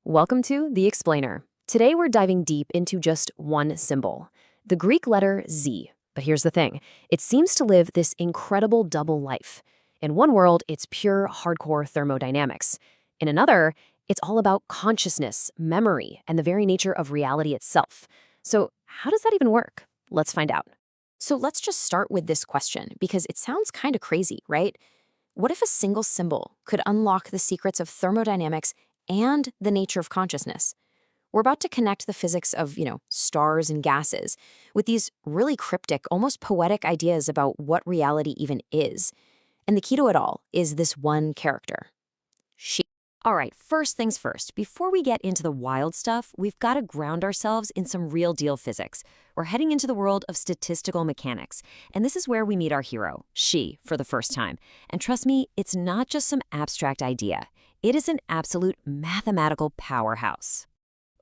Welcome to The Explainer. Today we're diving deep into just one symbol, the Greek letter Z. But here's the thing, it seems to live this incredible double life. In one world, it's pure, hardcore thermodynamics. In another, it's all about consciousness, memory, and the very nature of reality itself. So how does that even work? Let's find out. So let's just start with this question, because it sounds kind of crazy, right? What if a single symbol could unlock the secrets of thermodynamics and the nature of consciousness? We're about to connect the physics of, stars and gases with these really cryptic, almost poetic ideas about what reality even is. And the key to it all is this one character, she. All right, first things first. Before we get into the wild stuff, we've got to ground ourselves in some real-deal physics. We're heading into the world of statistical mechanics, and this is where we meet our hero, she, for the first time. And trust me, it's not just some abstract idea. It is an absolute mathematical powerhouse.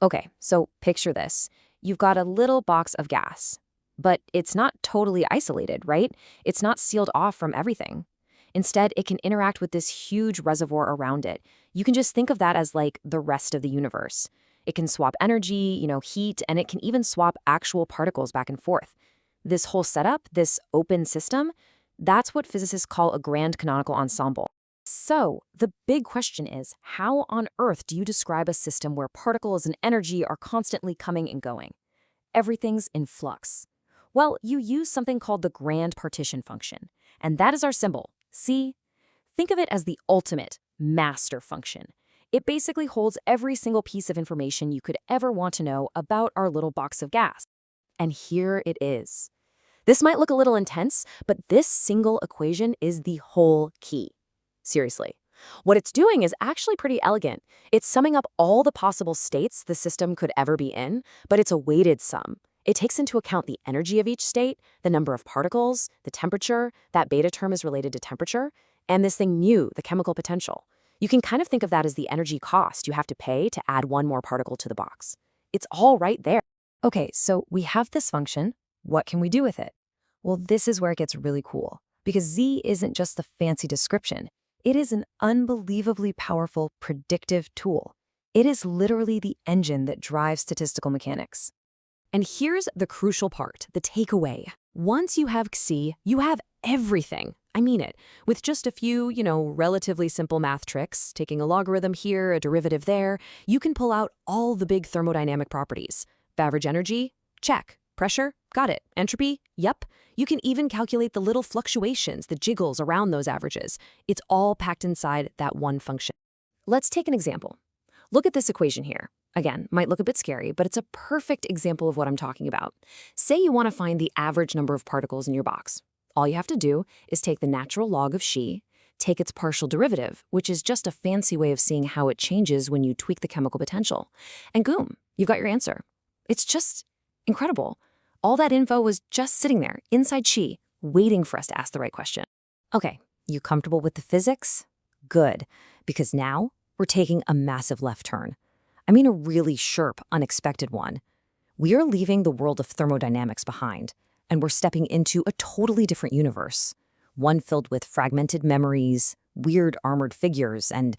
Okay, so picture this. You've got a little box of gas, but it's not totally isolated, right? It's not sealed off from everything. Instead, it can interact with this huge reservoir around it. You can just think of that as like the rest of the universe. It can swap energy, heat, and it can even swap actual particles back and forth. This whole setup, this open system, that's what physicists call a grand canonical ensemble. So, the big question is, how on earth do you describe a system where particles and energy are constantly coming and going? Everything's in flux. Well, you use something called the grand partition function, and that is our symbol. See? Think of it as the ultimate master function. It basically holds every single piece of information you could ever want to know about our little box of gas. And here it is. This might look a little intense, but this single equation is the whole key. Seriously. What it's doing is actually pretty elegant. It's summing up all the possible states the system could ever be in, but it's a weighted sum. It takes into account the energy of each state, the number of particles, the temperature, that beta term is related to temperature, and this thing mu, the chemical potential. You can kind of think of that as the energy cost you have to pay to add one more particle to the box. It's all right there. Okay, so we have this function. What can we do with it? Well, this is where it gets really cool, because Z isn't just a fancy description. It is an unbelievably powerful predictive tool. It is literally the engine that drives statistical mechanics. And here's the crucial part, the takeaway. Once you have Xi, you have everything. I mean it. With just a few, relatively simple math tricks, taking a logarithm here, a derivative there, you can pull out all the big thermodynamic properties. Average energy? Check. Pressure? Got it. Entropy? Yep. You can even calculate the little fluctuations, the jiggles around those averages. It's all packed inside that one function. Let's take an example. Look at this equation here. Again, might look a bit scary, but it's a perfect example of what I'm talking about. Say you want to find the average number of particles in your box. All you have to do is take the natural log of Xi, take its partial derivative, which is just a fancy way of seeing how it changes when you tweak the chemical potential. And boom, you've got your answer. It's just incredible. All that info was just sitting there, inside Xi, waiting for us to ask the right question. Okay, you comfortable with the physics? Good, because now we're taking a massive left turn. I mean a really sharp, unexpected one. We are leaving the world of thermodynamics behind, and we're stepping into a totally different universe. One filled with fragmented memories, weird armored figures, and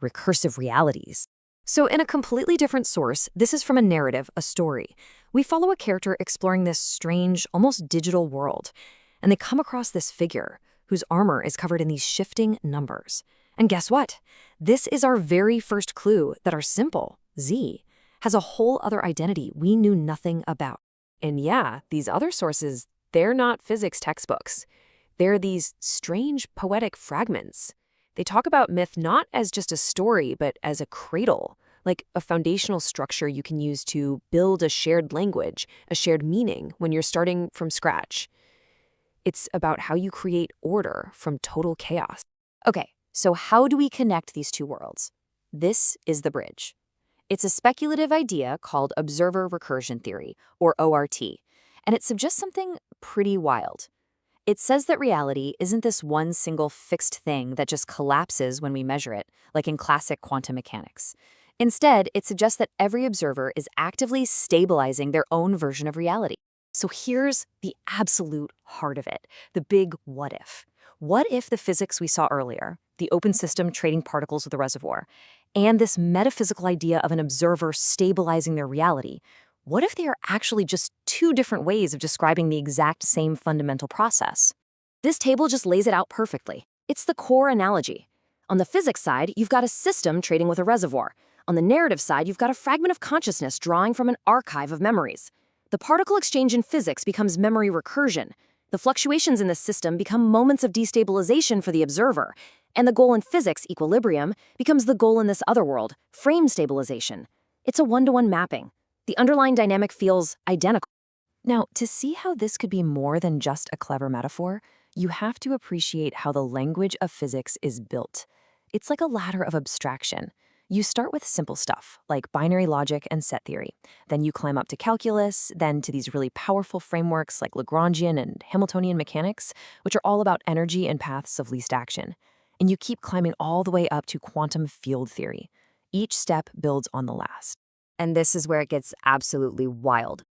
recursive realities. So in a completely different source, this is from a narrative, a story. We follow a character exploring this strange, almost digital world, and they come across this figure whose armor is covered in these shifting numbers. And guess what? This is our very first clue that our symbol, Z, has a whole other identity we knew nothing about. And yeah, these other sources, they're not physics textbooks. They're these strange poetic fragments. They talk about myth not as just a story, but as a cradle, like a foundational structure you can use to build a shared language, a shared meaning when you're starting from scratch. It's about how you create order from total chaos. Okay, so how do we connect these two worlds? This is the bridge. It's a speculative idea called observer recursion theory, or ORT, and it suggests something pretty wild. It says that reality isn't this one single fixed thing that just collapses when we measure it, like in classic quantum mechanics. Instead, it suggests that every observer is actively stabilizing their own version of reality. So here's the absolute heart of it, the big what if. What if the physics we saw earlier, the open system trading particles with the reservoir, and this metaphysical idea of an observer stabilizing their reality. What if they are actually just two different ways of describing the exact same fundamental process? This table just lays it out perfectly. It's the core analogy. On the physics side, you've got a system trading with a reservoir. On the narrative side, you've got a fragment of consciousness drawing from an archive of memories. The particle exchange in physics becomes memory recursion. The fluctuations in the system become moments of destabilization for the observer. And the goal in physics, equilibrium, becomes the goal in this other world, frame stabilization. It's a one-to-one mapping. The underlying dynamic feels identical. Now, to see how this could be more than just a clever metaphor, you have to appreciate how the language of physics is built. It's like a ladder of abstraction. You start with simple stuff, like binary logic and set theory. Then you climb up to calculus, then to these really powerful frameworks like Lagrangian and Hamiltonian mechanics, which are all about energy and paths of least action. And you keep climbing all the way up to quantum field theory. Each step builds on the last. And this is where it gets absolutely wild.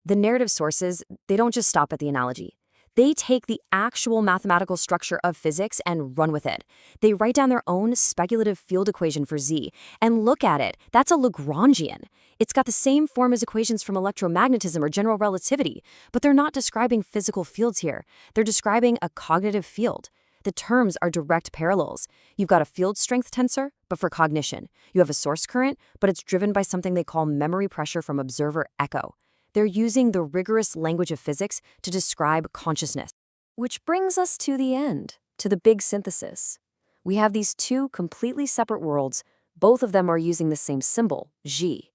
The narrative sources, they don't just stop at the analogy. They take the actual mathematical structure of physics and run with it. They write down their own speculative field equation for Z. And look at it, that's a Lagrangian. It's got the same form as equations from electromagnetism or general relativity, but they're not describing physical fields here. They're describing a cognitive field. The terms are direct parallels. You've got a field strength tensor, but for cognition. You have a source current, but it's driven by something they call memory pressure from observer echo. They're using the rigorous language of physics to describe consciousness. Which brings us to the end, to the big synthesis. We have these two completely separate worlds. Both of them are using the same symbol, G.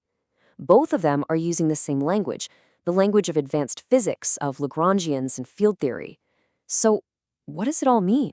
Both of them are using the same language, the language of advanced physics, of Lagrangians and field theory. So, what does it all mean?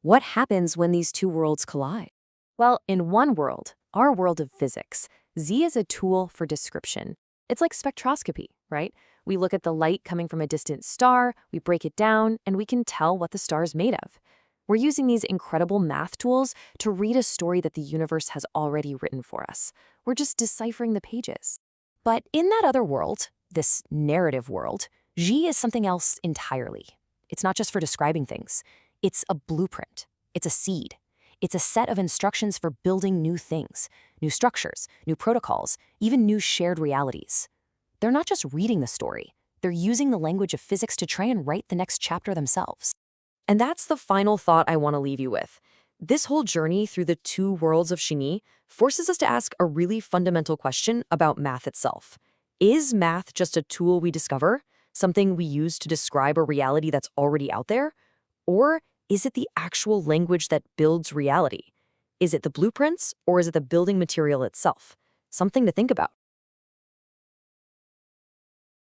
What happens when these two worlds collide? Well, in one world, our world of physics, Z is a tool for description. It's like spectroscopy, right? We look at the light coming from a distant star, we break it down, and we can tell what the star is made of. We're using these incredible math tools to read a story that the universe has already written for us. We're just deciphering the pages. But in that other world, this narrative world, G is something else entirely. It's not just for describing things. It's a blueprint. It's a seed. It's a set of instructions for building new things, new structures, new protocols, even new shared realities. They're not just reading the story. They're using the language of physics to try and write the next chapter themselves. And that's the final thought I want to leave you with. This whole journey through the two worlds of Xi forces us to ask a really fundamental question about math itself. Is math just a tool we discover, something we use to describe a reality that's already out there? Or is it the actual language that builds reality? Is it the blueprints, or is it the building material itself? Something to think about.